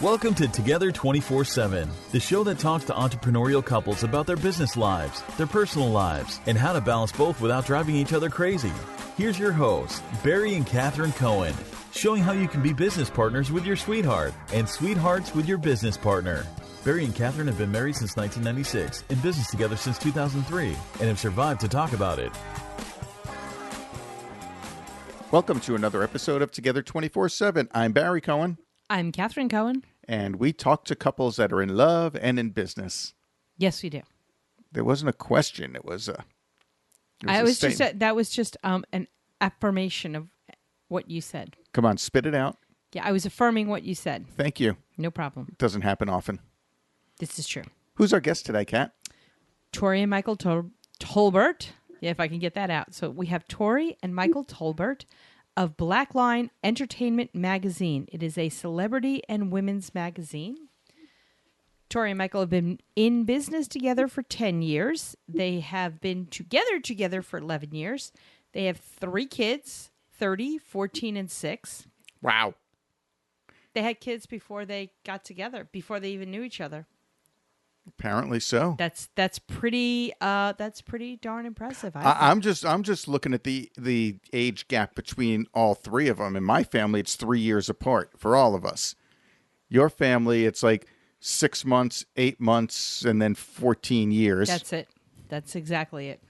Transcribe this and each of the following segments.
Welcome to Together 24/7, the show that talks to entrepreneurial couples about their business lives, their personal lives, and how to balance both without driving each other crazy. Here's your hosts, Barry and Catherine Cohen, showing how you can be business partners with your sweetheart and sweethearts with your business partner. Barry and Catherine have been married since 1996, in business together since 2003, and have survived to talk about it. Welcome to another episode of Together 24/7. I'm Barry Cohen. I'm Catherine Cohen. And we talk to couples that are in love and in business. Yes, we do. There wasn't a question. It was a that was just an affirmation of what you said. Come on, spit it out. Yeah, I was affirming what you said. Thank you. No problem. It doesn't happen often. This is true. Who's our guest today, Kat? Tori and Michael Tolbert. Yeah, if I can get that out. So we have Tori and Michael Tolbert of Blackline Entertainment Magazine. It is a celebrity and women's magazine. Tori and Michael have been in business together for 10 years. They have been together for 11 years. They have 3 kids, 30, 14, and 6. Wow. They had kids before they got together, before they even knew each other. Apparently so. That's pretty darn impressive. I'm just looking at the age gap between all 3 of them. In my family, it's 3 years apart for all of us. Your family, it's like 6 months, 8 months, and then 14 years. That's it. That's exactly it.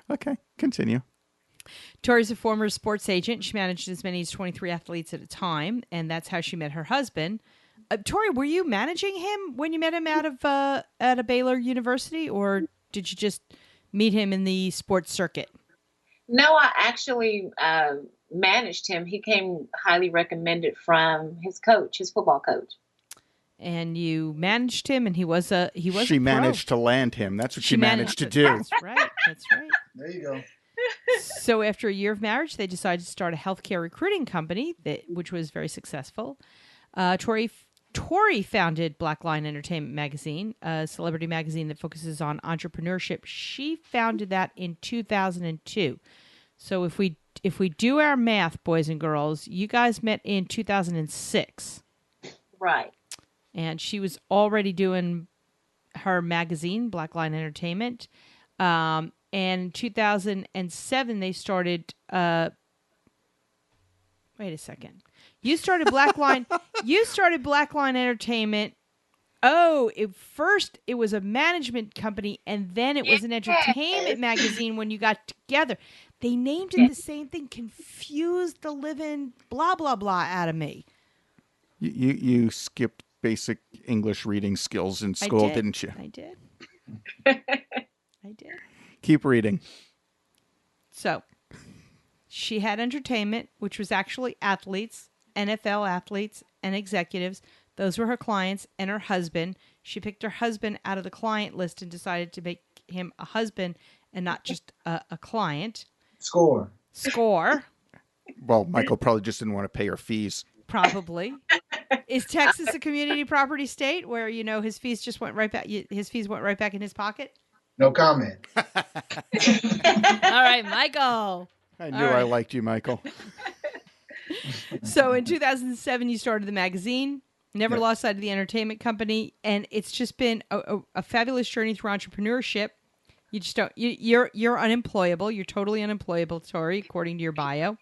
Okay, continue. Tori's a former sports agent. She managed as many as 23 athletes at a time, and that's how she met her husband. Tori, were you managing him when you met him out of at a Baylor University, or did you just meet him in the sports circuit? No, I actually managed him. He came highly recommended from his coach, his football coach. And you managed him, and he was She managed to land him. That's what she managed to do. That's right. That's right. There you go. So after a year of marriage, they decided to start a healthcare recruiting company, which was very successful. Tori founded Blackline Entertainment Magazine, a celebrity magazine that focuses on entrepreneurship. She founded that in 2002. So if we do our math, boys and girls, you guys met in 2006. Right. And she was already doing her magazine, Blackline Entertainment. And in 2007, they started... wait a second. You started Blackline. You started Blackline Entertainment. Oh, first it was a management company, and then it was an entertainment magazine when you got together. They named it the same thing. Confused the living blah blah blah out of me. You skipped basic English reading skills in school, didn't you? I did. I did. Keep reading. So, she had entertainment, which was actually athletes. NFL athletes and executives. Those were her clients and her husband. She picked her husband out of the client list and decided to make him a husband and not just a client. Score. Well, Michael probably just didn't want to pay her fees. Probably. Is Texas a community property state where, his fees just went right back? His fees went right back in his pocket? No comment. All right, Michael. I knew I liked you, Michael. So in 2007, you started the magazine, never lost sight of the entertainment company, and it's just been a fabulous journey through entrepreneurship. You just don't, you're unemployable. You're totally unemployable, Tori, according to your bio.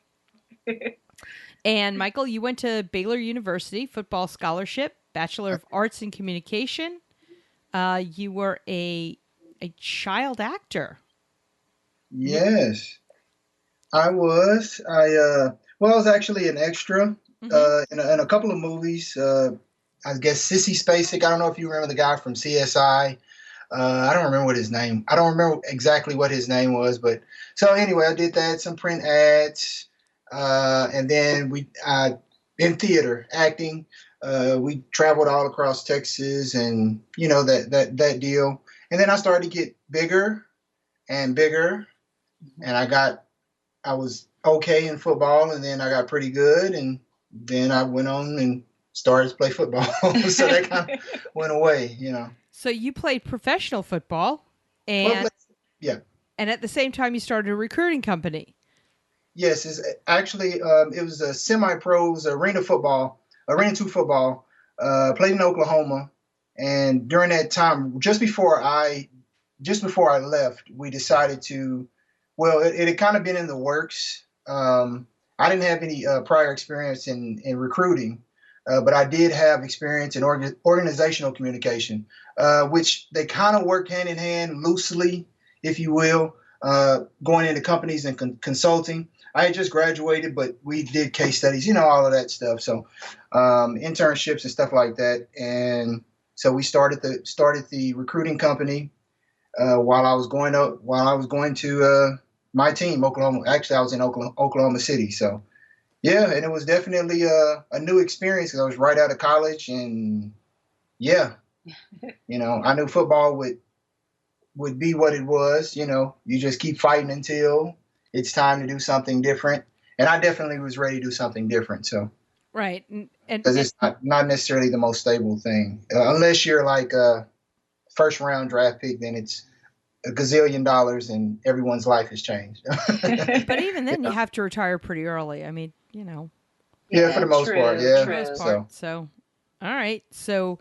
And Michael, you went to Baylor University, football scholarship, Bachelor of Arts in Communication. You were a child actor. Yes, I was. I was actually an extra in a couple of movies. I guess Sissy Spacek. I don't know if you remember the guy from CSI. I don't remember what his name. I don't remember exactly what his name was, but so anyway, I did that. Some print ads, and then in theater acting. We traveled all across Texas, and that deal. And then I started to get bigger and bigger, and I was okay in football, and then I got pretty good, and then I went on and started to play football. So that kind of went away, So you played professional football, and and at the same time you started a recruiting company. Yes, it's actually it was a semi-pro, it was Arena 2 football, played in Oklahoma, and during that time, just before I left, we decided to. Well, it had kind of been in the works. I didn't have any prior experience in recruiting, but I did have experience in organizational communication, which they kind of work hand in hand loosely, if you will, going into companies and consulting. I had just graduated, but we did case studies, all of that stuff. So internships and stuff like that. And so we started the recruiting company while I was going to my team, Oklahoma. Actually, I was in Oklahoma City. So yeah, and it was definitely a new experience because I was right out of college, and yeah, I knew football would be what it was. You just keep fighting until it's time to do something different. And I definitely was ready to do something different. So, right. Because it's not necessarily the most stable thing. Unless you're like a first round draft pick, then it's $1 gazillion and everyone's life has changed. But even then, you have to retire pretty early. I mean, Yeah, for the most part. Yeah. For the most part. So, all right. So,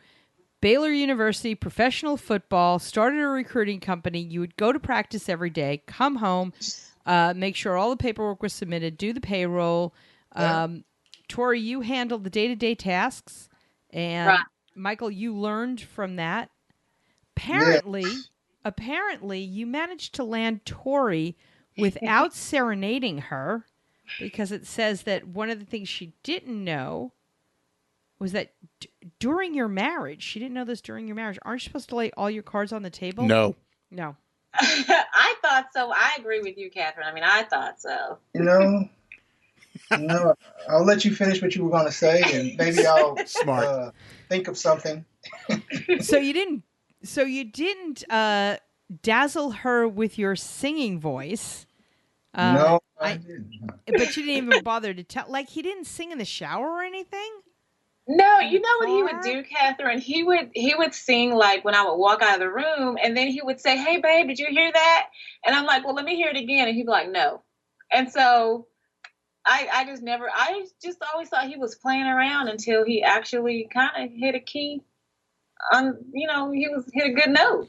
Baylor University, professional football, started a recruiting company. You would go to practice every day, come home, make sure all the paperwork was submitted, do the payroll. Tori, you handled the day-to-day tasks. And Right. Michael, you learned from that. Apparently, you managed to land Tori without serenading her, because it says that one of the things she didn't know was that during your marriage, she didn't know this during your marriage, aren't you supposed to lay all your cards on the table? No. I thought so. I agree with you, Catherine. I mean, I thought so. I'll let you finish what you were going to say, and maybe I'll think of something. So you didn't dazzle her with your singing voice. No, I didn't. But you didn't even bother to tell. Like, he didn't sing in the shower or anything? No, you know what he would do, Catherine? He would sing like when I would walk out of the room, and then he would say, "Hey, babe, did you hear that?" And I'm like, "Well, let me hear it again." And he'd be like, "No." And so I just always thought he was playing around until he actually kind of hit a key on, hit a good note.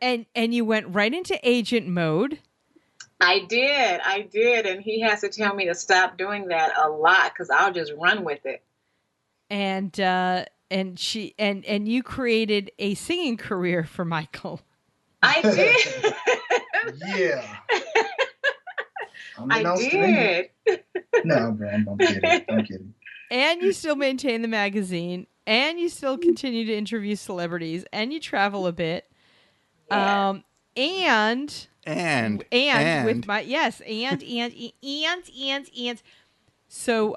And you went right into agent mode. I did. And he has to tell me to stop doing that a lot because I'll just run with it. And you created a singing career for Michael. I did. Yeah. I did. No, bro, I'm kidding. And you still maintain the magazine, and you still continue to interview celebrities, and you travel a bit. Yeah. And with my and. So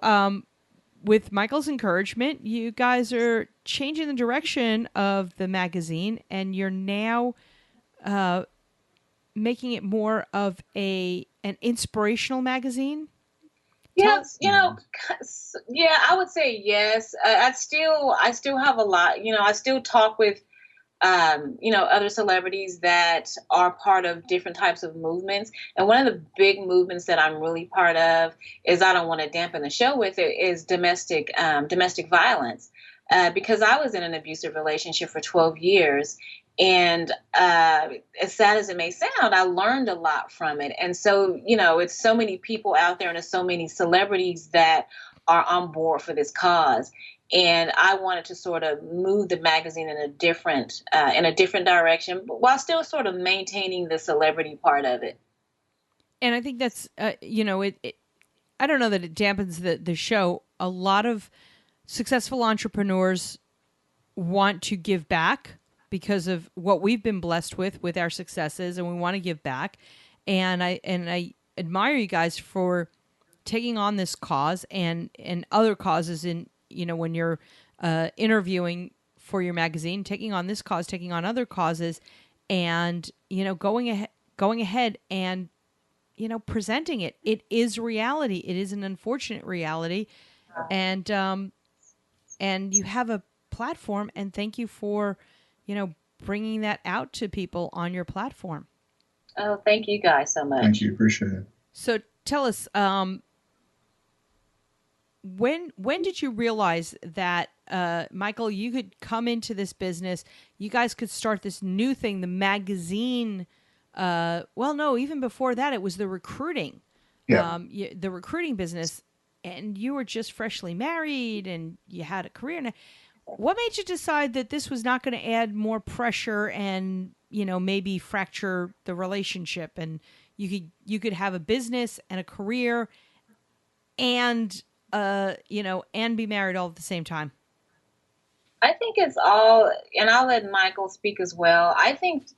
with Michael's encouragement, you guys are changing the direction of the magazine, and you're now making it more of an inspirational magazine. Yes, yeah, I would say yes. I still have a lot. I still talk with other celebrities that are part of different types of movements. And one of the big movements that I'm really part of is, I don't want to dampen the show with it, is domestic violence. Because I was in an abusive relationship for 12 years. And as sad as it may sound, I learned a lot from it. And so, it's so many people out there, and there's so many celebrities that are on board for this cause. And I wanted to sort of move the magazine in a different direction, but while still sort of maintaining the celebrity part of it. And I think that's, I don't know that it dampens the show. A lot of successful entrepreneurs want to give back because of what we've been blessed with our successes, and we want to give back. And I admire you guys for taking on this cause and other causes when you're interviewing for your magazine, taking on this cause, taking on other causes, and going ahead and presenting it. It is reality. It is an unfortunate reality, and you have a platform. And thank you for bringing that out to people on your platform. Oh, thank you guys so much. Thank you. Appreciate it. So tell us, when did you realize that Michael, you could come into this business. You guys could start this new thing, the magazine. Well, no, even before that, it was the recruiting. Yeah. The recruiting business. And you were just freshly married and you had a career. And what made you decide that this was not going to add more pressure and, maybe fracture the relationship, and you could have a business and a career and and be married all at the same time? I think it's all, and I'll let Michael speak as well. I think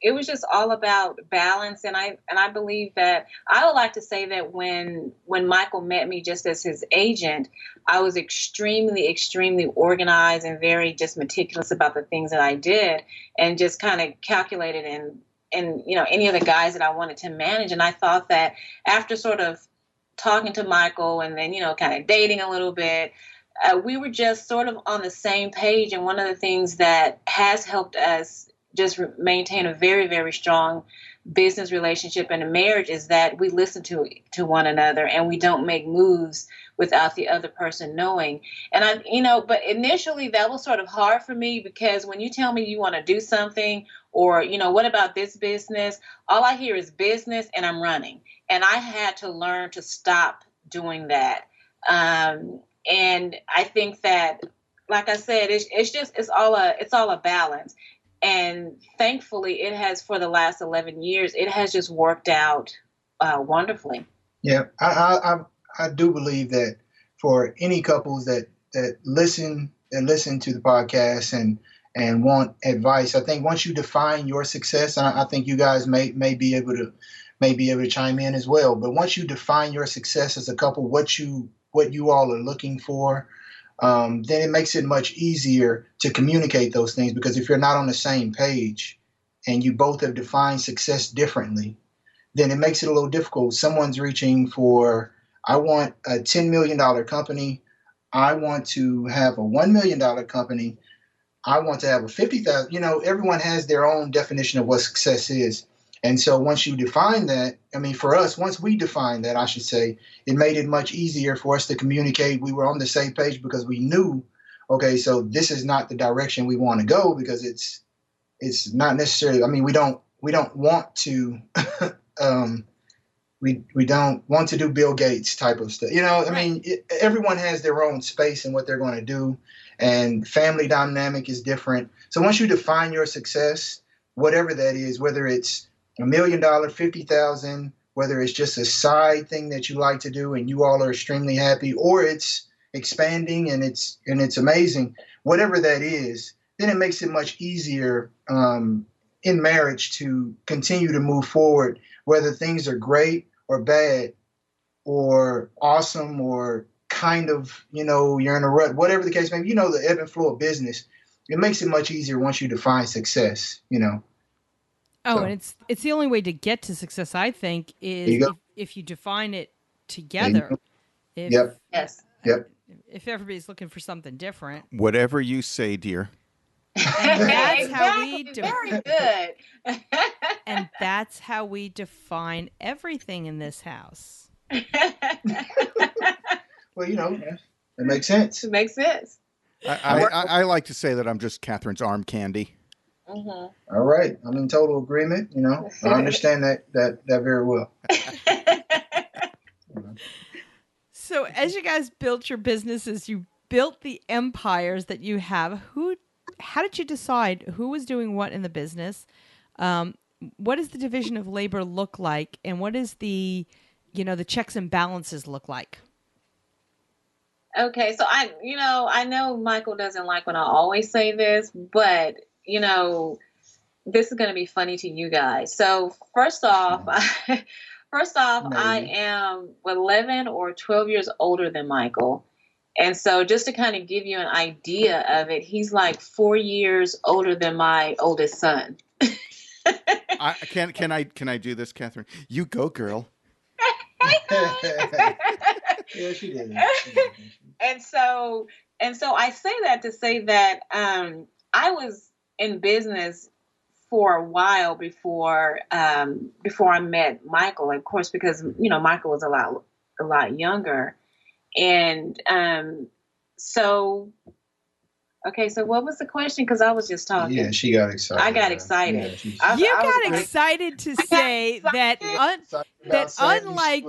it was just all about balance, and I believe that I would like to say that when Michael met me just as his agent, I was extremely, extremely organized and very just meticulous about the things that I did, and just kind of calculated and any of the guys that I wanted to manage. And I thought that after sort of talking to Michael and then kind of dating a little bit, we were just sort of on the same page. And one of the things that has helped us just maintain a very, very strong business relationship and a marriage is that we listen to one another, and we don't make moves without the other person knowing. And but initially that was sort of hard for me, because when you tell me you want to do something, or, what about this business? All I hear is business, and I'm running. And I had to learn to stop doing that. And I think that, like I said, it's all a balance. And thankfully, it has, for the last 11 years, it has just worked out wonderfully. Yeah, I do believe that for any couples that listen to the podcast and want advice, I think once you define your success, and I think you guys may be able to chime in as well. But once you define your success as a couple, what you all are looking for, then it makes it much easier to communicate those things. Because if you're not on the same page and you both have defined success differently, then it makes it a little difficult. Someone's reaching for, I want a $10 million company. I want to have a $1 million company. I want to have a 50,000. Everyone has their own definition of what success is. And so once you define that, for us, once we defined that, I should say, it made it much easier for us to communicate. We were on the same page because we knew, okay, so this is not the direction we want to go, because it's not necessarily, we don't want to, we don't want to do Bill Gates type of stuff. Everyone has their own space and what they're going to do, and family dynamic is different. So once you define your success, whatever that is, whether it's $1 million, 50,000, whether it's just a side thing that you like to do and you all are extremely happy, or it's expanding and it's amazing, whatever that is, then it makes it much easier in marriage to continue to move forward, whether things are great or bad or awesome or kind of, you're in a rut, whatever the case may be, the ebb and flow of business. It makes it much easier once you define success, Oh, So, and it's the only way to get to success, I think, is if you define it together. Yep. Yes. Yep. If everybody's looking for something different. Whatever you say, dear. And that's how we very good. And that's how we define everything in this house. Well, it makes sense. It makes sense. I like to say that I'm just Catherine's arm candy. Mm-hmm. All right. I'm in total agreement. I understand that very well. So as you guys built your businesses, you built the empires that you have. How did you decide who was doing what in the business? What does the division of labor look like? And what is the checks and balances look like? Okay. So I know Michael doesn't like when I always say this, but this is going to be funny to you guys. So first off, I am 11 or 12 years older than Michael. And so just to kind of give you an idea of it, he's like 4 years older than my oldest son. Can I do this, Catherine? You go, girl. Yeah, she did. And so I say that to say that I was in business for a while before I met Michael, of course, because Michael was a lot younger, and so Okay, so what was the question? Because I was just talking. Yeah, she got excited. I got excited. Yeah, You got excited to say that unlike,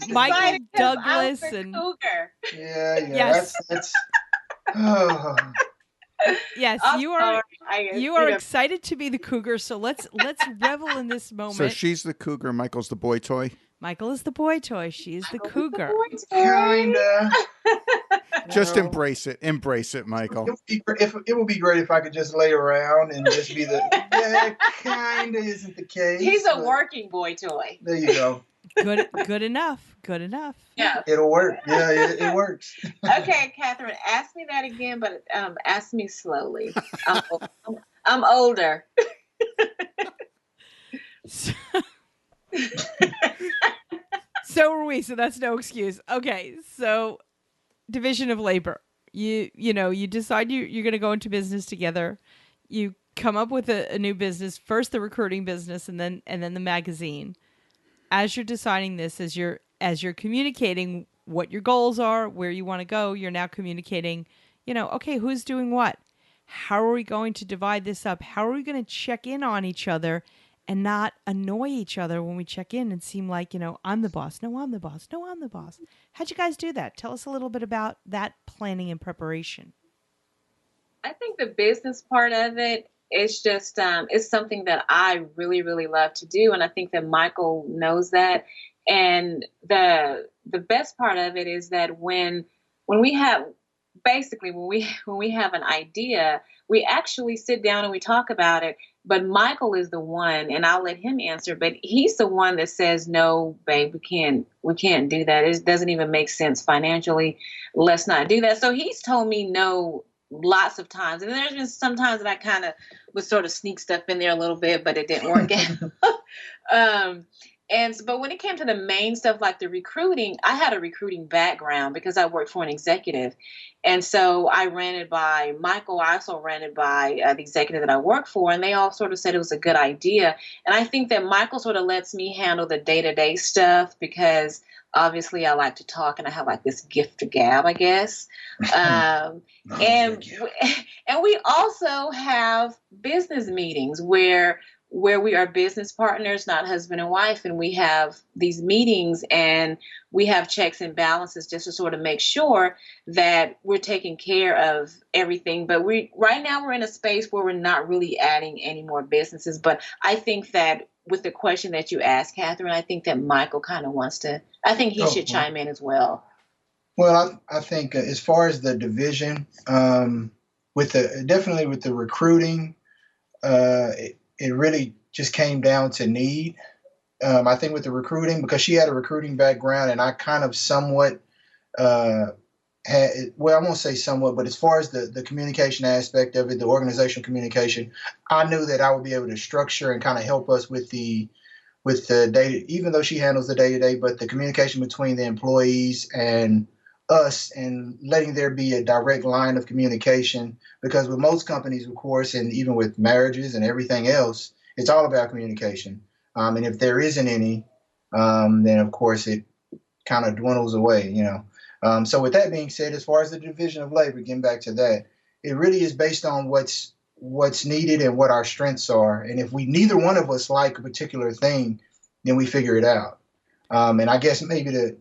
Michael Douglas and cougar. Yeah, yes. That's oh. Yes, you are excited to be the cougar, so let's revel in this moment. So she's the cougar, Michael's the boy toy? Michael is the boy toy, she is the cougar. Kinda. Just embrace it. Embrace it, Michael. It would be great if I could just lay around and just be that kinda isn't the case. He's a working boy toy. There you go. Good enough. Good enough. Yeah. It'll work. Yeah, it works. Okay, Catherine, ask me that again, but ask me slowly. I'm older. So are we, so that's no excuse. Okay, so division of labor. You decide you're going to go into business together. You come up with a new business, first the recruiting business and then the magazine. As you're deciding this, as you're communicating what your goals are, where you want to go, you're now communicating, okay, who's doing what? How are we going to divide this up? How are we going to check in on each other and not annoy each other when we check in and seem like, I'm the boss. No, I'm the boss. No, I'm the boss. How'd you guys do that? Tell us a little bit about that planning and preparation. I think the business part of it is just it's something that I really, really love to do, and I think that Michael knows that. And the best part of it is that when we have an idea, we actually sit down and we talk about it. But Michael is the one, and I'll let him answer, but he's the one that says, no, babe, we can't do that. It doesn't even make sense financially. Let's not do that. So he's told me no lots of times. And there's been some times that I kind of would sort of sneak stuff in there a little bit, but it didn't work out. But when it came to the main stuff like the recruiting, I had a recruiting background because I worked for an executive. And so I ran it by Michael. I also ran it by the executive that I work for, and they all sort of said it was a good idea. And I think that Michael sort of lets me handle the day-to-day stuff because obviously I like to talk and I have like this gift to gab, I guess. And we also have business meetings where we are business partners, not husband and wife. And we have these meetings and we have checks and balances just to sort of make sure that we're taking care of everything. But right now we're in a space where we're not really adding any more businesses. But I think that with the question that you asked, Catherine, I think that Michael kind of I think he should chime in as well. Well, I think as far as the division, definitely with the recruiting, it really just came down to need. I think with the recruiting, because she had a recruiting background and I kind of somewhat I won't say somewhat, but as far as the communication aspect of it, the organizational communication, I knew that I would be able to structure and kind of help us with the data, even though she handles the day-to-day, but the communication between the employees and us and letting there be a direct line of communication, because with most companies, of course, and even with marriages and everything else, it's all about communication. And if there isn't any, then of course it kind of dwindles away, So with that being said, as far as the division of labor, getting back to that, it really is based on what's needed and what our strengths are. And if neither one of us like a particular thing, then we figure it out. And I guess maybe to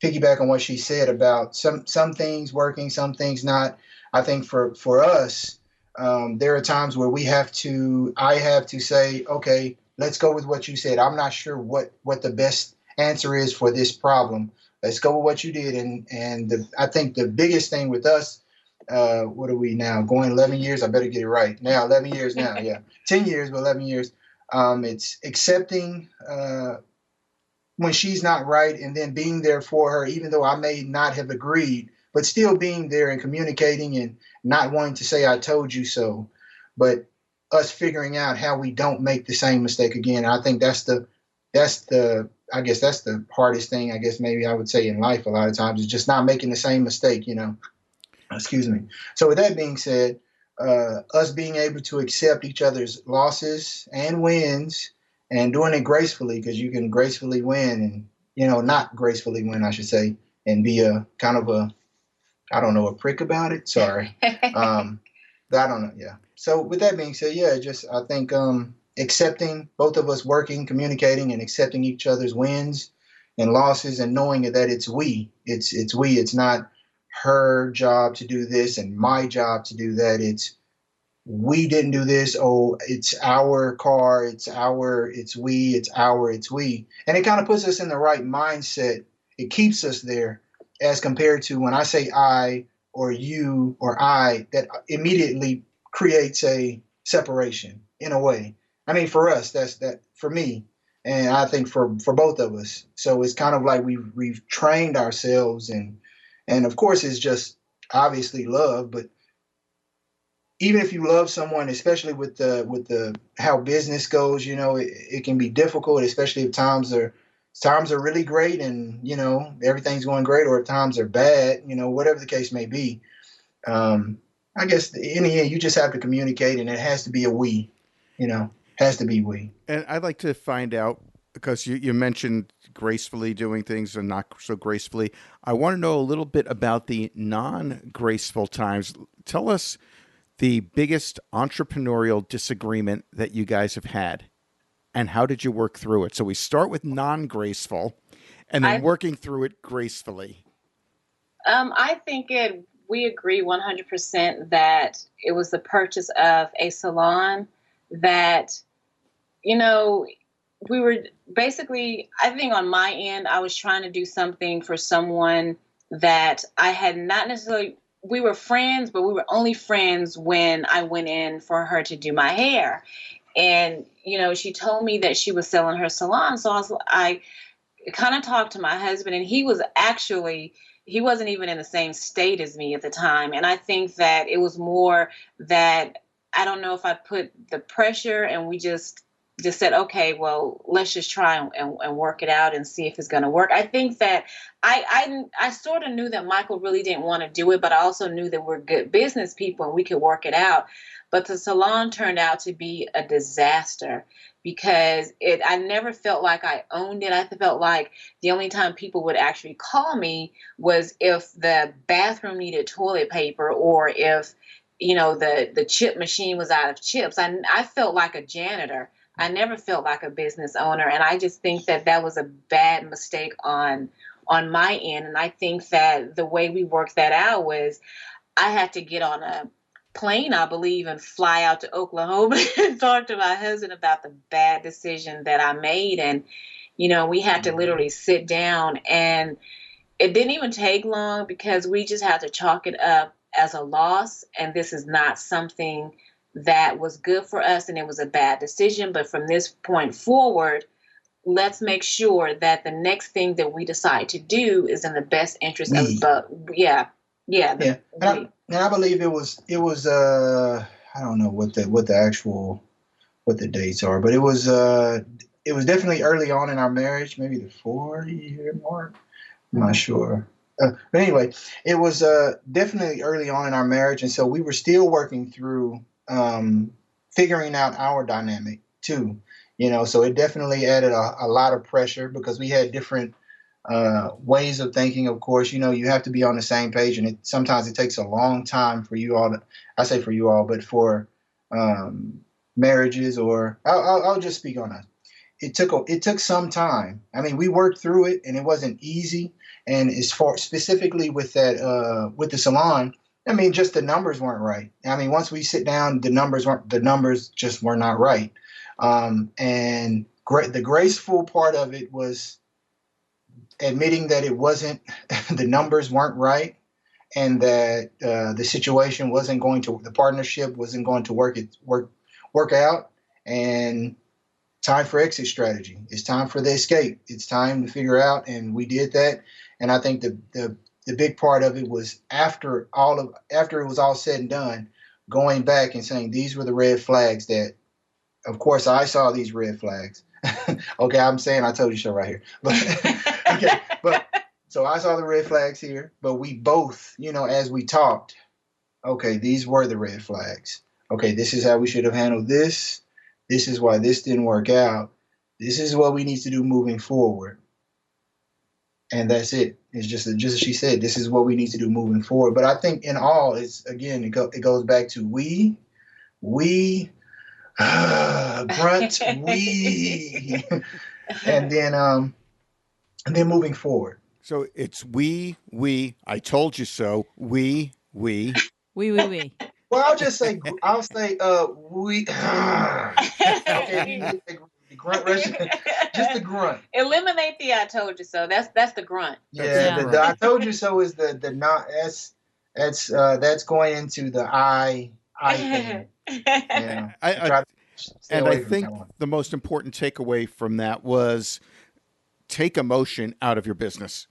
piggyback on what she said about some things working, some things not. I think for us, there are times where I have to say, okay, let's go with what you said. I'm not sure what the best answer is for this problem. Let's go with what you did. And I think the biggest thing with us, what are we now, going 11 years? I better get it right. Now, 11 years now, yeah. 10 years, but 11 years. It's accepting when she's not right and then being there for her, even though I may not have agreed, but still being there and communicating and not wanting to say, I told you so, but us figuring out how we don't make the same mistake again. I think that's the hardest thing, I guess maybe I would say in life a lot of times, is just not making the same mistake, Excuse me. So with that being said, us being able to accept each other's losses and wins and doing it gracefully, because you can gracefully win and, not gracefully win, I should say, and be a kind of I don't know a prick about it. Sorry. I don't know. Yeah. So with that being said, yeah, just I think accepting, both of us working, communicating, and accepting each other's wins and losses, and knowing that it's we. It's we. It's not her job to do this and my job to do that. It's we didn't do this. Oh, it's our car. It's we. It's we. And it kind of puts us in the right mindset. It keeps us there, as compared to when I say I or you or I, that immediately creates a separation in a way. I mean, for us, that's that for me. And I think for both of us. So it's kind of like we've trained ourselves, and of course it's just obviously love, but even if you love someone, especially with the how business goes, it can be difficult, especially if times are really great and everything's going great, or if times are bad, whatever the case may be. I guess in the end, you just have to communicate, and it has to be a we, has to be we. And I'd like to find out, because you mentioned gracefully doing things and not so gracefully. I want to know a little bit about the non-graceful times. Tell us the biggest entrepreneurial disagreement that you guys have had, and how did you work through it? So we start with non-graceful, and then working through it gracefully. I think we agree 100% that it was the purchase of a salon that, we were basically, I think on my end, I was trying to do something for someone that I had not necessarily, we were friends, but we were only friends when I went in for her to do my hair. And, she told me that she was selling her salon. So I kind of talked to my husband, and he wasn't even in the same state as me at the time. And I think that it was more that, I don't know if I put the pressure, and we just said, okay, well, let's just try and work it out and see if it's going to work. I think that I sort of knew that Michael really didn't want to do it, but I also knew that we're good business people and we could work it out. But the salon turned out to be a disaster, because I never felt like I owned it. I felt like the only time people would actually call me was if the bathroom needed toilet paper, or if, the chip machine was out of chips. I felt like a janitor. I never felt like a business owner. And I just think that was a bad mistake on my end. And I think that the way we worked that out was I had to get on a plane, I believe, and fly out to Oklahoma and talk to my husband about the bad decision that I made. And, we had to literally sit down, and it didn't even take long, because we just had to chalk it up as a loss. And this is not something that was good for us, and it was a bad decision. But from this point forward, let's make sure that the next thing that we decide to do is in the best interest of both. Yeah. And I believe it was I don't know what the dates are, but it was definitely early on in our marriage, maybe the 4-year mark. I'm not sure. But anyway, it was definitely early on in our marriage, and so we were still working through figuring out our dynamic too, so it definitely added a lot of pressure, because we had different ways of thinking. Of course, you have to be on the same page, and sometimes it takes a long time for you all I say for you all, but for marriages, or I'll just speak on us. It took some time. I mean, we worked through it, and it wasn't easy. And as far specifically with that, with the salon, I mean, just the numbers weren't right. I mean, once we sit down, the numbers just were not right. And the graceful part of it was admitting that it wasn't, the numbers weren't right, and that the situation the partnership wasn't going to work out, and time for exit strategy. It's time for the escape. It's time to figure out, and we did that. And I think the big part of it was after it was all said and done, going back and saying these were the red flags that, of course, I saw these red flags. Okay, I'm saying I told you so right here. But okay, but so I saw the red flags here, but we both, as we talked, okay, these were the red flags. Okay, this is how we should have handled this. This is why this didn't work out. This is what we need to do moving forward. and that's it. It's just as she said, this is what we need to do moving forward. But I think in all, it's again, it goes back to we grunt we, and then moving forward. So it's we, I told you so, we. We. Well, I'll say, we. Okay, the grunt, just the grunt. Eliminate the "I told you so." That's the grunt. Yeah, the "I told you so" is the not. That's going into the I thing. Yeah, I think the most important takeaway from that was take emotion out of your business.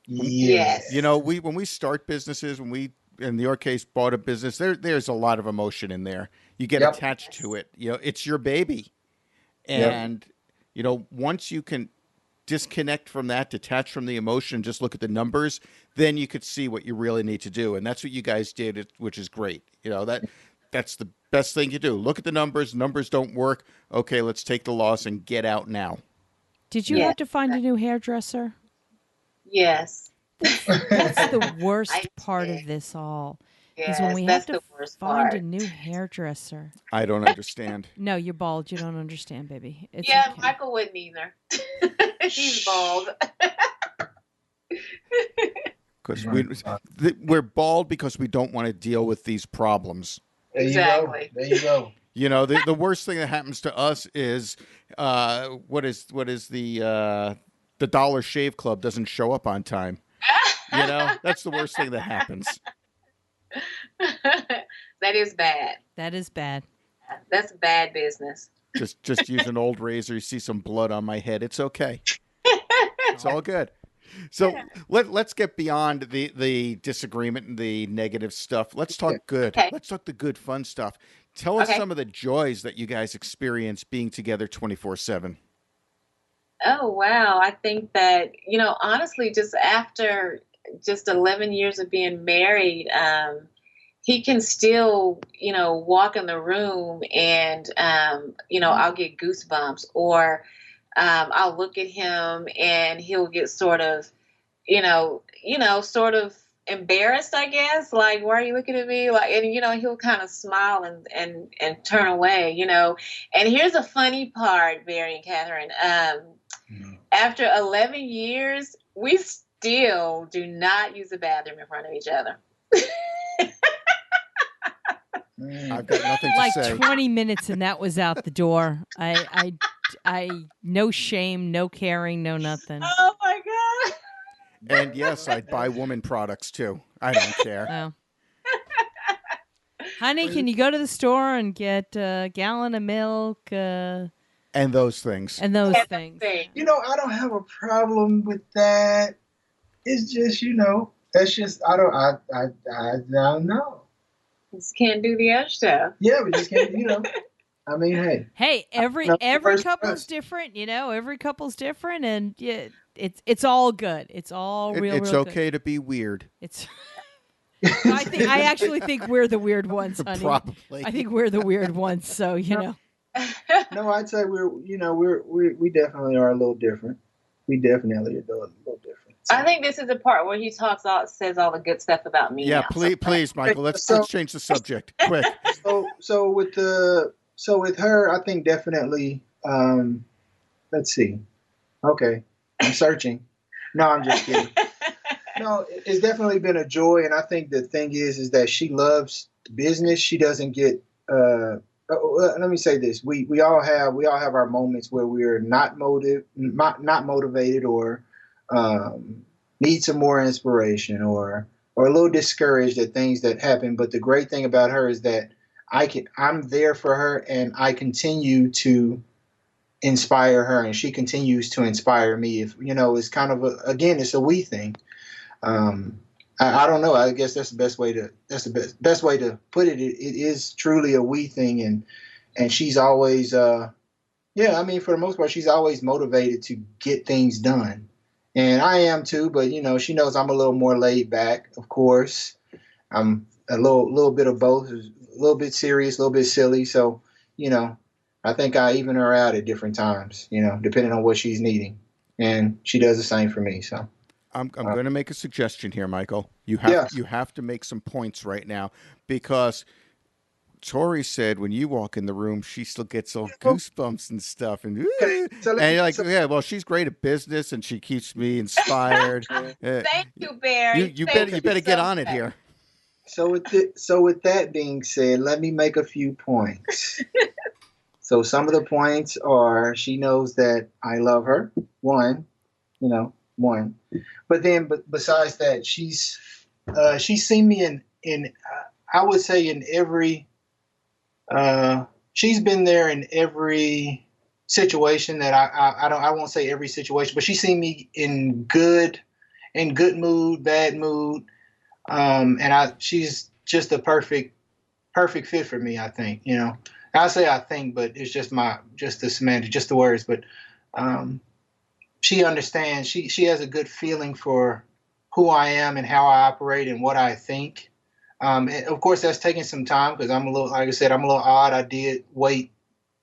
Yes. You know, when we start businesses, when we, in your case, bought a business, there's a lot of emotion in there. You get attached to it. You know, it's your baby. And, you know, once you can disconnect from that, detach from the emotion, just look at the numbers, then you could see what you really need to do. And that's what you guys did, which is great. You know, that's the best thing you do. Look at the numbers. Numbers don't work. Okay, let's take the loss and get out now. Did you have to find a new hairdresser? Yes. That's the worst part of this all. Yes, is when we have to find part. a new hairdresser. I don't understand. No, you're bald. You don't understand, baby. It's okay. Michael wouldn't either. He's bald. Because we're bald because we don't want to deal with these problems. Exactly. There you go. You know, the worst thing that happens to us is what is the Dollar Shave Club doesn't show up on time. You know, that's the worst thing that happens. That is bad. That is bad. That's bad business. Just use an old razor. You see some blood on my head. It's okay. It's all good. So let's get beyond the disagreement and the negative stuff. Let's talk good. Okay. Let's talk the good, fun stuff. Tell us some of the joys that you guys experience being together 24/7. Oh, wow. I think that, you know, honestly, just after just 11 years of being married, he can still, you know, walk in the room and, you know, I'll get goosebumps, or I'll look at him and he'll get sort of, sort of embarrassed, I guess. Like, why are you looking at me? Like, and, you know, he'll kind of smile and turn away, you know. And here's a funny part, Barry and Catherine. After 11 years, we still do not use the bathroom in front of each other. I've got nothing to say. Like 20 minutes and that was out the door. I no shame, no caring, no nothing. Oh my God. And yes, I'd buy woman products too. I don't care. Oh. Honey, can you go to the store and get a gallon of milk? And those things. And those things. You know, I don't have a problem with that. It's just, you know, that's just, I don't know. Just can't do the other stuff. Yeah, we just can't, you know. I mean, hey. Hey, every couple's different, you know. Every couple's different, and yeah, it's all good. It's all real. It's real okay good. to be weird. It's. I actually think we're the weird ones, honey. Probably. I think we're the weird ones. So you know. No, I'd say we definitely are a little different. We definitely are a little different. So. I think this is the part where he says all the good stuff about me. Yeah, now. please, Michael. Let's change the subject quick. So with her, I think definitely. Let's see. Okay, I'm searching. No, I'm just kidding. No, it's definitely been a joy, and I think the thing is that she loves business. She doesn't get. Let me say this: we all have our moments where we're not motivated, or need some more inspiration, or a little discouraged at things that happen. But the great thing about her is that I'm there for her, and I continue to inspire her, and she continues to inspire me. If you know, it's kind of it's a we thing. I don't know. I guess that's the best way to put it. It is truly a we thing, and she's always for the most part, she's always motivated to get things done. And I am too, but you know, she knows I'm a little more laid back, of course. I'm a little bit of both, a little bit serious, a little bit silly. So, you know, I think I even her out at different times, you know, depending on what she's needing. And she does the same for me. So I'm going to make a suggestion here, Michael. You have to make some points right now, because Tori said when you walk in the room, she still gets all goosebumps and stuff. And, and you're like, yeah, well, she's great at business and she keeps me inspired. Thank you, Barry. You better get on it here. So with that being said, let me make a few points. So some of the points are, she knows that I love her. One. But then, besides that, she's seen me in I would say in every. She's been there in every situation that I won't say every situation, but she's seen me in good mood, bad mood, and she's just a perfect fit for me. I think, I say I think, but it's just the semantic, just the words, but she understands. She has a good feeling for who I am and how I operate and what I think. And of course, that's taking some time because I'm a little odd. I did wait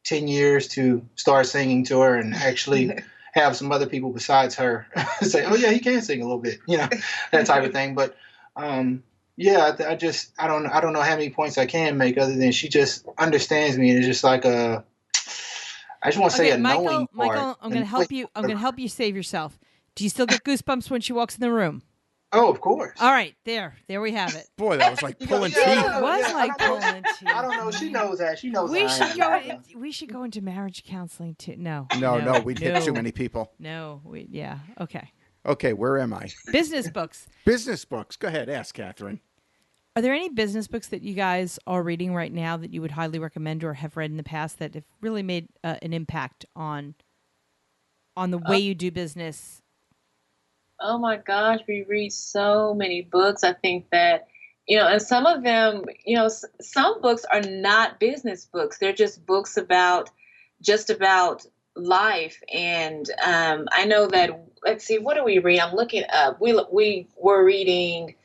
10 years to start singing to her and actually have some other people besides her say, "Oh yeah, he can sing a little bit," that type of thing. But I don't know how many points I can make other than she just understands me, and it's just like I just want to say a knowing part. Michael, I'm going to help you. I'm going to help you save yourself. Do you still get goosebumps when she walks in the room? Oh, of course. All right, there we have it. Boy, that was like pulling teeth. It was like pulling teeth. I don't know. She knows that. She knows. We should go into marriage counseling too. No, we'd hit too many people. Okay. Okay, where am I? Business books. Business books. Go ahead, ask Catherine. Are there any business books that you guys are reading right now that you would highly recommend or have read in the past that have really made an impact on the way you do business? Oh my gosh, we read so many books. I think that, and some of them, some books are not business books. They're just books about life. And I know that, let's see, what do we read? I'm looking up. We were reading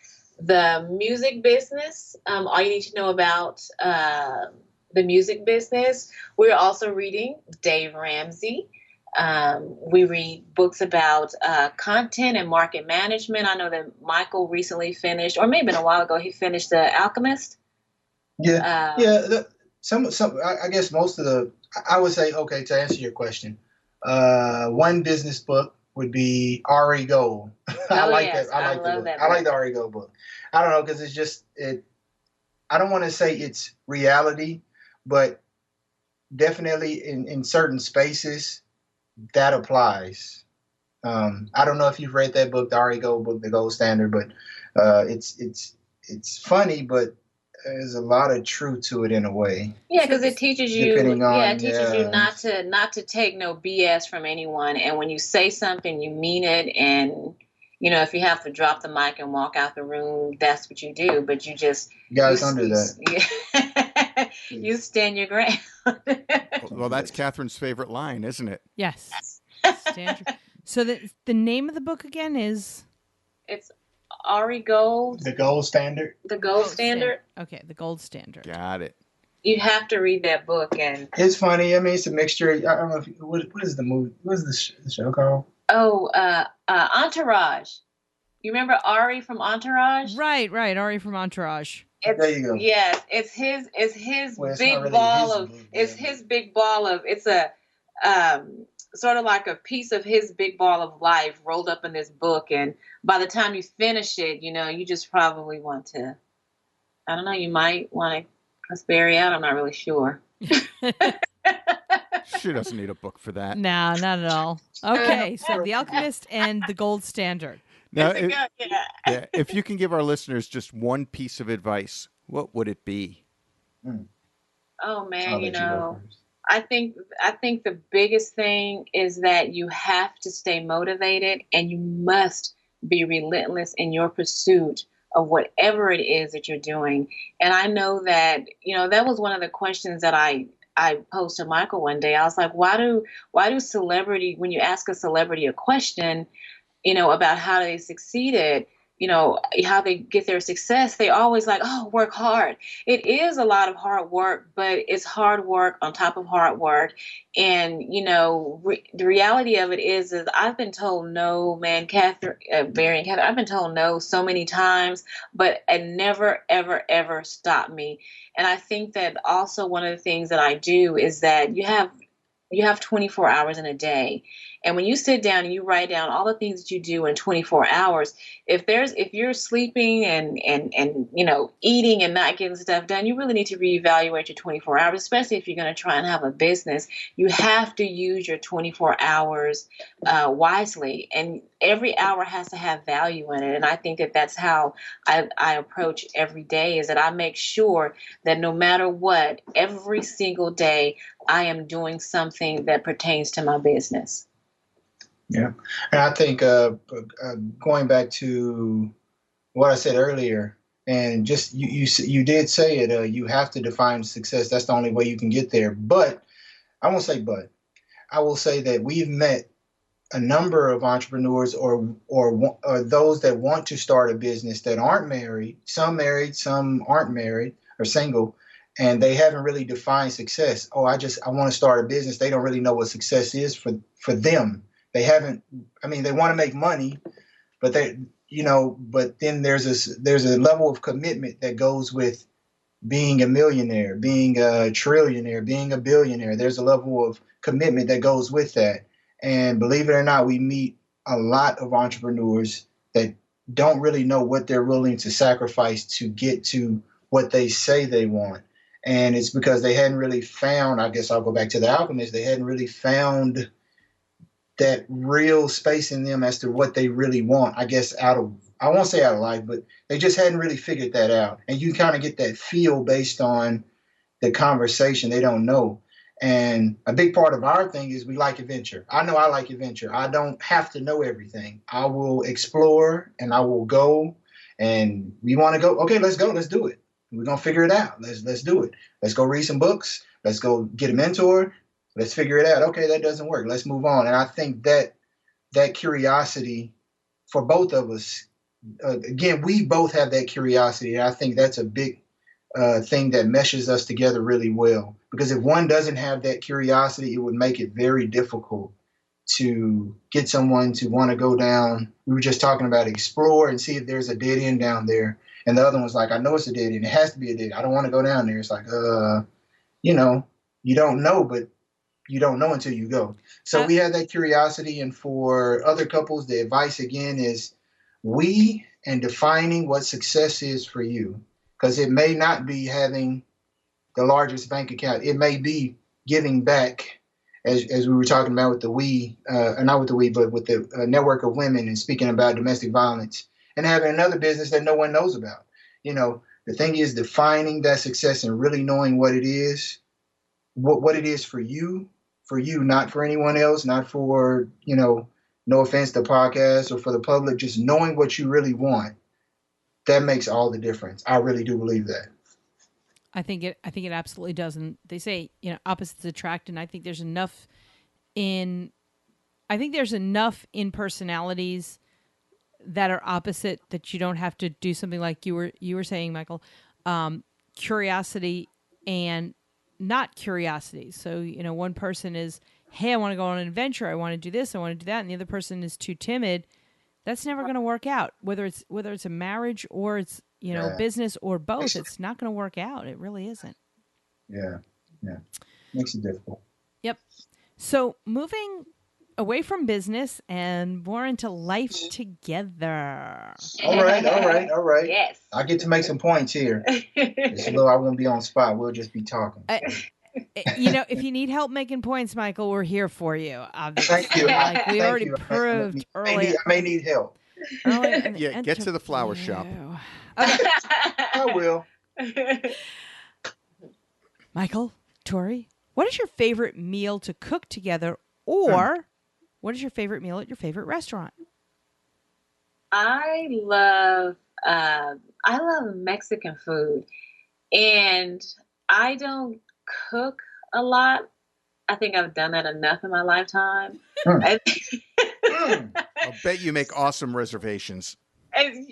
The Music Business. All you need to know about the music business. We're also reading Dave Ramsey. We read books about content and market management. I know that Michael recently finished, or maybe a while ago, he finished The Alchemist. Yeah. I guess most of I would say, okay, to answer your question, one business book would be Ari Gold. I like that. I like the book. I like the Ari Gold book. I don't know, because it's just I don't want to say it's reality, but definitely in certain spaces that applies. I don't know if you've read that book, the Ari Gold book, The Gold Standard, but it's funny, but there's a lot of truth to it in a way. Yeah, because it teaches you. You not to take no BS from anyone, and when you say something, you mean it. And if you have to drop the mic and walk out the room, that's what you do. But you guys don't do that. You stand your ground. Well, that's Catherine's favorite line, isn't it? Yes. So the name of the book again is? It's Ari Gold. The Gold Standard. The Gold Standard. Okay, The Gold Standard. Got it. You have to read that book, and it's funny. I mean, it's a mixture. I don't know what is the movie? What is the show called? Oh, Entourage. You remember Ari from Entourage? Right. Ari from Entourage. There you go. Yes, it's his big ball of. It's his big ball of. It's a sort of like a piece of his big ball of life rolled up in this book, and by the time you finish it, you just probably want to. I don't know. You might want to cuss Barry out. I'm not really sure. She doesn't need a book for that. No, not at all. Okay, so The Alchemist and The Gold Standard. Now, if you can give our listeners just one piece of advice, what would it be? Oh man, I think the biggest thing is that you have to stay motivated, and you must be relentless in your pursuit of whatever it is that you're doing. And I know that, that was one of the questions that I posed to Michael one day. I was like, why do celebrity, when you ask a celebrity a question, about how they succeeded, how they get their success, they always like, oh, work hard. It is a lot of hard work, but it's hard work on top of hard work. And, the reality of it is I've been told no, man, Barry and Catherine, I've been told no so many times, but it never, ever, ever stopped me. And I think that also one of the things that I do is that you have 24 hours in a day. And when you sit down and you write down all the things that you do in 24 hours, if you're sleeping and eating and not getting stuff done, you really need to reevaluate your 24 hours, especially if you're going to try and have a business. You have to use your 24 hours wisely, and every hour has to have value in it. And I think that that's how I approach every day, is that I make sure that no matter what, every single day, I am doing something that pertains to my business. Yeah. And I think going back to what I said earlier, and just you did say it, you have to define success. That's the only way you can get there. But I won't say but. I will say that we've met a number of entrepreneurs or those that want to start a business that aren't married, some aren't married or single, and they haven't really defined success. Oh, I want to start a business. They don't really know what success is for them. They haven't, they want to make money, but but then there's a level of commitment that goes with being a millionaire, being a trillionaire, being a billionaire. There's a level of commitment that goes with that. And believe it or not, we meet a lot of entrepreneurs that don't really know what they're willing to sacrifice to get to what they say they want. And it's because they hadn't really found, I guess I'll go back to the alchemist, they hadn't really found that real space in them as to what they really want, I guess, I won't say out of life, but they just hadn't really figured that out. And you kind of get that feel based on the conversation. They don't know. And a big part of our thing is we like adventure. I know I like adventure. I don't have to know everything. I will explore and I will go, and we want to go. Okay, let's go. Let's do it. We're going to figure it out. Let's do it. Let's go read some books. Let's go get a mentor. Let's figure it out. Okay, that doesn't work. Let's move on. And I think that curiosity for both of us, again, we both have that curiosity. And I think that's a big thing that meshes us together really well. Because if one doesn't have that curiosity, it would make it very difficult to get someone to want to go down. We were just talking about explore and see if there's a dead end down there. And the other one's like, I know it's a dead end. It has to be a dead end. I don't want to go down there. It's like, you don't know, but you don't know until you go. So we have that curiosity. And for other couples, the advice again is defining what success is for you, because it may not be having the largest bank account. It may be giving back, as we were talking about with not with the but with the network of women, and speaking about domestic violence, and having another business that no one knows about. The thing is defining that success and really knowing what it is, what it is for you, not for anyone else, not for, no offense to podcasts or for the public, just knowing what you really want. That makes all the difference. I really do believe that. I think it absolutely does. And they say, opposites attract. And I think there's enough in personalities that are opposite that you don't have to do something like you were saying, Michael, curiosity and not curiosity. So, one person is, hey, I want to go on an adventure. I want to do this. I want to do that. And the other person is too timid. That's never going to work out. Whether it's a marriage or it's, business or both, it's not going to work out. It really isn't. Yeah. Makes it difficult. Yep. So moving away from business and more into life together. All right. Yes. I get to make some points here. I won't be on spot. We'll just be talking. If you need help making points, Michael, we're here for you. Obviously. Thank you. Like we already proved earlier. I may need help. Yeah, get to the flower shop. Okay. I will. Michael, Tori, what is your favorite meal to cook together, or what is your favorite meal at your favorite restaurant? I love Mexican food, and I don't cook a lot. I think I've done that enough in my lifetime. I'll bet you make awesome reservations. And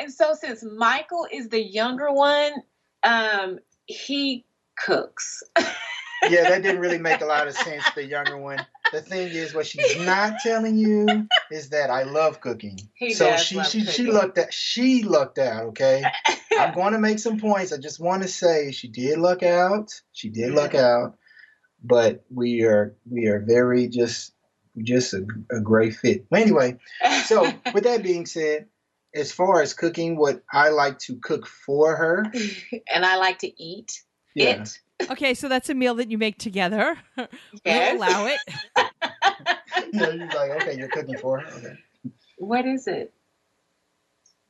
and so since Michael is the younger one, he cooks. Yeah, that didn't really make a lot of sense, the younger one. The thing is, what she's not telling you is that I love cooking. She lucked out, okay? I'm going to make some points. I just want to say she did luck out. She did luck out. But we are very just a great fit. Anyway, so with that being said, as far as cooking, what I like to cook for her. And I like to eat it. Okay, so that's a meal that you make together. Yes. We'll allow it. Yeah, you're like, okay, you're cooking for her. Okay. What is it?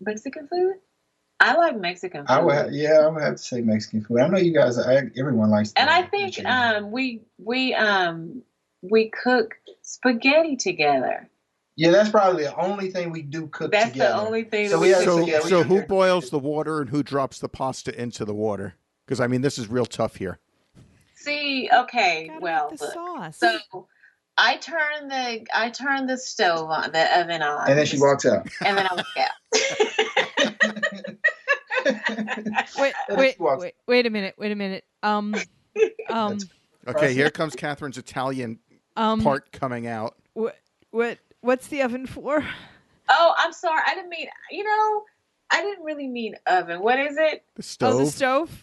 Mexican food? I like Mexican food. I would have to say Mexican food. I know you guys. Everyone likes. And I think we cook spaghetti together. Yeah, that's probably the only thing we do cook together. That's the only thing. So who boils the water and who drops the pasta into the water? Because, I mean, this is real tough here. See, okay, well, the sauce. So I turn the stove on, the oven on. And then she walks out. And then I walk out. Wait a minute. Okay, here comes Catherine's Italian part coming out. What's the oven for? Oh, I'm sorry. I didn't really mean oven. What is it? The stove. Oh,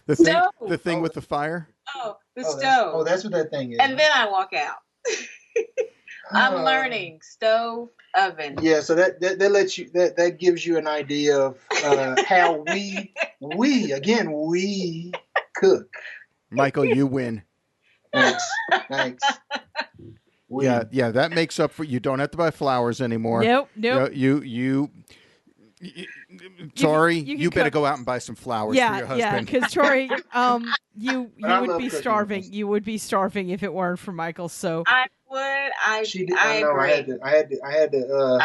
the stove? The thing with the fire? Oh, stove. That's what that thing is. And then I walk out. I'm learning. Stove, oven. Yeah, so that lets you that gives you an idea of how we cook. Michael, you win. Thanks. Yeah, that makes up for you don't have to buy flowers anymore. Nope. You Tori, you better go out and buy some flowers for your husband. Yeah, because Tori, you would be cooking. starving. You would be starving if it weren't for Michael. So I would. I agree. I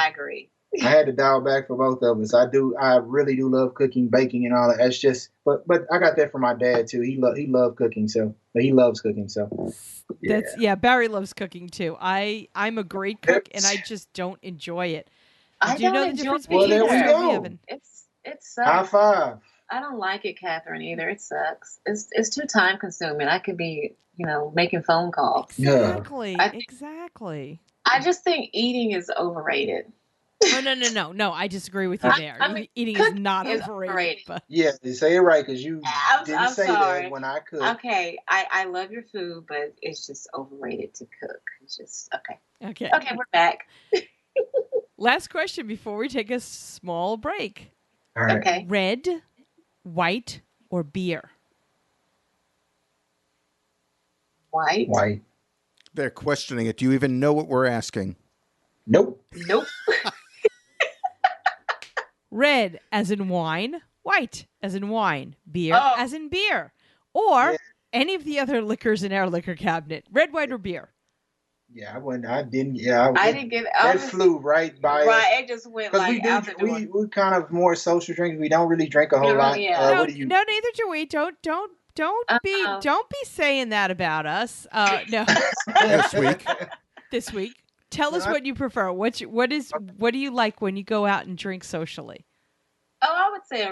agree. I had to dial back for both of us. I really do love cooking, baking, and all that. That's just, but I got that from my dad too. He loved cooking, so he loves cooking. So yeah. Barry loves cooking too. I'm a great cook, and I just don't enjoy it. Do you know the difference between there we go. It sucks. High five. I don't like it, Catherine, either. It sucks. It's too time consuming. I could be, making phone calls. Exactly. Yeah. Exactly. I just think eating is overrated. Oh, no. I disagree with you there. Eating is not overrated. But... Yeah, you say it right because you didn't say sorry. that when I cook. Okay, I love your food, but it's just overrated to cook. It's just okay. Okay, we're back. Last question before we take a small break. All right. Okay. Red, white, or beer? White. They're questioning it. Do you even know what we're asking? Nope. Red as in wine, white as in wine, beer as in beer, or any of the other liquors in our liquor cabinet. Red, white, or beer? Yeah, I didn't get it. That flew right by us. Right, it just went like out the door. We're kind of more social drinkers. We don't really drink a whole lot. Yeah. No, neither do we. Don't be saying that about us. No. This week. Tell us what you prefer. What do you like when you go out and drink socially? Oh, I would say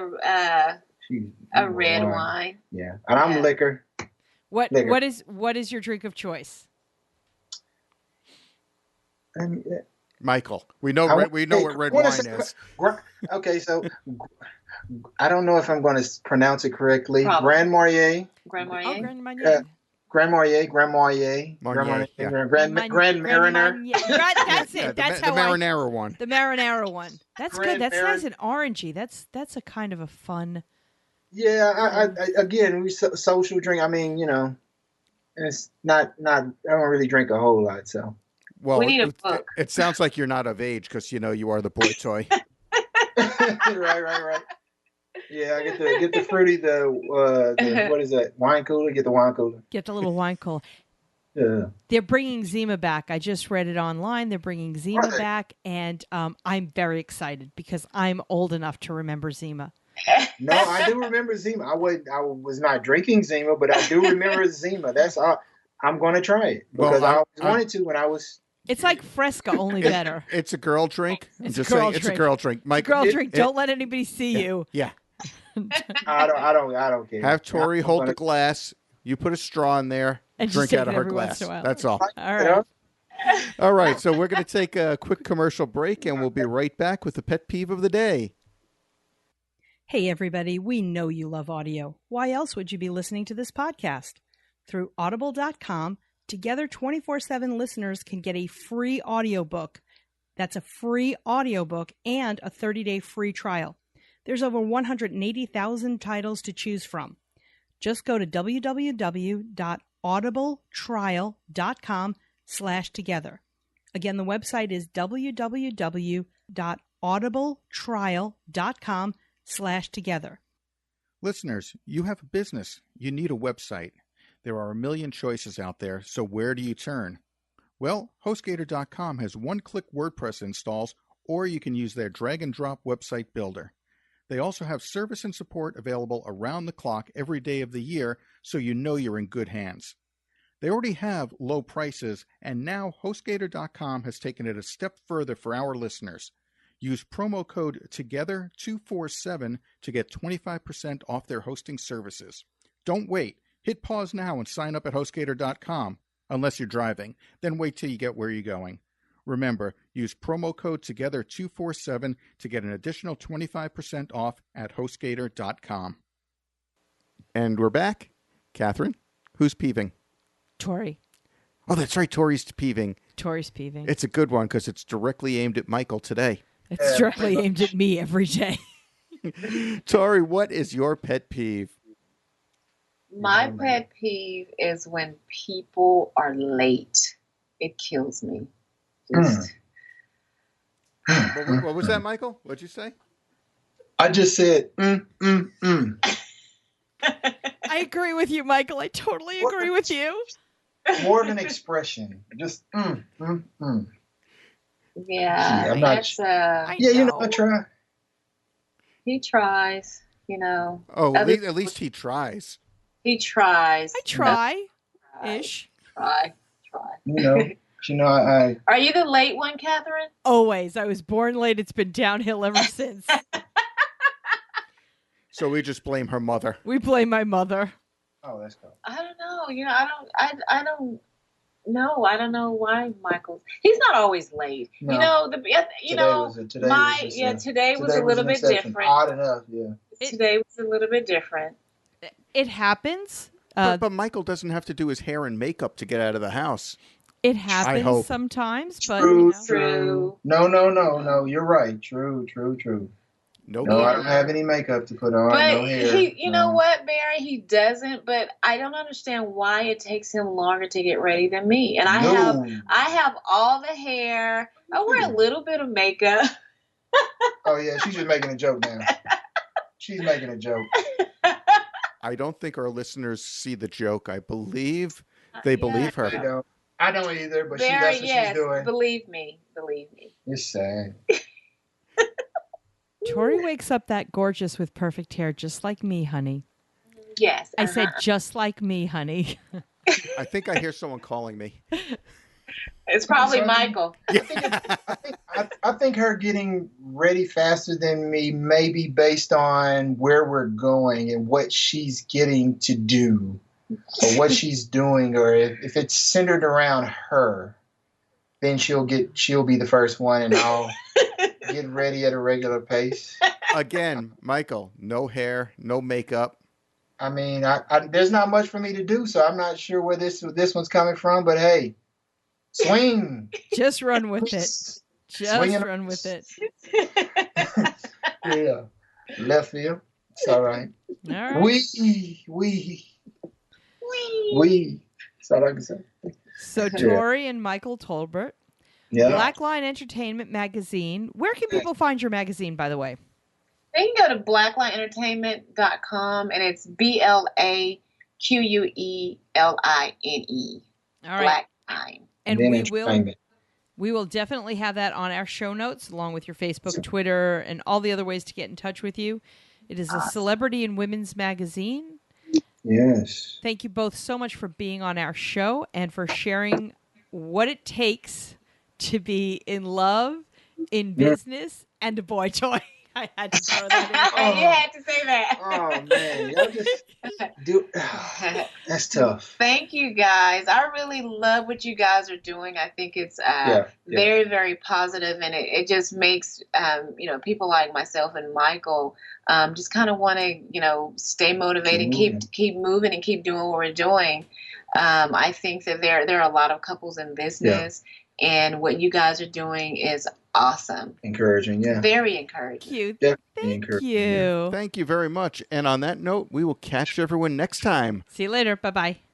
a red wine. Yeah, and I'm liquor. What is your drink of choice? Michael, we know what red wine is. Okay, so I don't know if I'm going to pronounce it correctly. Probably. Grand Marnier. Grand Marnier. Oh, Grand Marnier. Grand Marnier. Grand Mariner. That's it. That's the marinara one. The marinara one. That's Grand good. That's nice and orangey. That's a kind of a fun. Yeah, I again, we social drink. I mean, it's not. I don't really drink a whole lot, so. Well, we need a book. It sounds like you're not of age because you are the boy toy. Right. Yeah, I get the fruity, the what is that? Wine cooler. Get the wine cooler. Get the little wine cooler. Yeah. They're bringing Zima back. I just read it online. They're bringing Zima back, and I'm very excited because I'm old enough to remember Zima. No, I do remember Zima. I was not drinking Zima, but I do remember Zima. That's all. I'm going to try it because I always wanted to when I was. It's like Fresca, only better. It's a girl drink. It's I'm just a girl saying, it's a drink. girl drink. Mike, Girl drink. Don't let anybody see you. Yeah. I don't care. Have Tori hold the glass. You put a straw in there. And drink just take out of it her every once glass. in a while. That's all. All right. All right. So we're going to take a quick commercial break, and we'll be right back with the pet peeve of the day. Hey, everybody, we know you love audio. Why else would you be listening to this podcast? Through audible.com, Together 24/7 listeners can get a free audiobook. That's a free audiobook and a 30-day free trial. There's over 180,000 titles to choose from. Just go to www.audibletrial.com/together. Again, the website is www.audibletrial.com/together. Listeners, you have a business. You need a website. There are a million choices out there, so where do you turn? Well, HostGator.com has one-click WordPress installs, or you can use their drag-and-drop website builder. They also have service and support available around the clock every day of the year, so you know you're in good hands. They already have low prices, and now HostGator.com has taken it a step further for our listeners. Use promo code TOGETHER247 to get 25% off their hosting services. Don't wait. Hit pause now and sign up at HostGator.com. Unless you're driving, then wait till you get where you're going. Remember, use promo code TOGETHER247 to get an additional 25% off at HostGator.com. And we're back. Catherine, who's peeving? Tori. Oh, that's right. Tori's peeving. Tori's peeving. It's a good one because it's directly aimed at Michael today. It's directly aimed at me every day. Tori, what is your pet peeve? My pet peeve is when people are late. It kills me. Just What was that, Michael? What'd you say? I just said, I agree with you, Michael. I totally agree with you. More of an expression. Just, Yeah, I'm not that's yeah, you know, I try. he tries, you know. Oh, at least he tries. He tries. I try-ish. Try. You know, I Are you the late one, Catherine? Always. I was born late. It's been downhill ever since. So we just blame her mother. We blame my mother. oh, that's cool. I don't know. You know, I don't know. I don't know why Michael's. He's not always late. No. You know, today was a little bit different. Odd enough, yeah. Today was a little bit different. It happens. But Michael doesn't have to do his hair and makeup to get out of the house. It I happens hope. sometimes, but True. No. You're right. True. No, No, I don't have any makeup to put on. But no hair. you know what, Barry? He doesn't. But I don't understand why it takes him longer to get ready than me. And I have all the hair. I wear a little bit of makeup. Oh yeah, she's just making a joke now. She's making a joke. I don't think our listeners see the joke. I believe they believe her. You know, I don't either, but Barry, that's what yes, she's doing. believe me. It's sad. Tori wakes up that gorgeous with perfect hair, just like me, honey. Yes. I said, just like me, honey. I think I hear someone calling me. It's probably Michael. I think her getting ready faster than me may be based on where we're going and what she's getting to do or what she's doing, or if it's centered around her, then she'll be the first one and I'll get ready at a regular pace. Again, Michael, no hair, no makeup. I mean, there's not much for me to do, so I'm not sure where this one's coming from, but hey, swing. Just run with it. Just run with it. Yeah. Left field. It's all right. All right. We. That's all I can say. So Tori and Michael Tolbert, Yeah. Blackline Entertainment Magazine. Where can people find your magazine, by the way? They can go to blacklineentertainment.com, and it's BLAQUELINE. All right. Blackline. And then we will definitely have that on our show notes, along with your Facebook, Twitter, and all the other ways to get in touch with you. It is a celebrity and women's magazine. Yes. Thank you both so much for being on our show and for sharing what it takes to be in love, in business, and a boy toy. I had to throw that in. You had to say that. Oh man, y'all just do. That's tough. Thank you guys. I really love what you guys are doing. I think it's very, very positive, and it just makes people like myself and Michael just kind of want to stay motivated, keep moving, and keep doing what we're doing. I think that there are a lot of couples in business, and what you guys are doing is awesome. Encouraging, yeah. Very encouraging. Cute. Definitely Thank you. Thank you very much. And on that note, we will catch everyone next time. See you later. Bye-bye.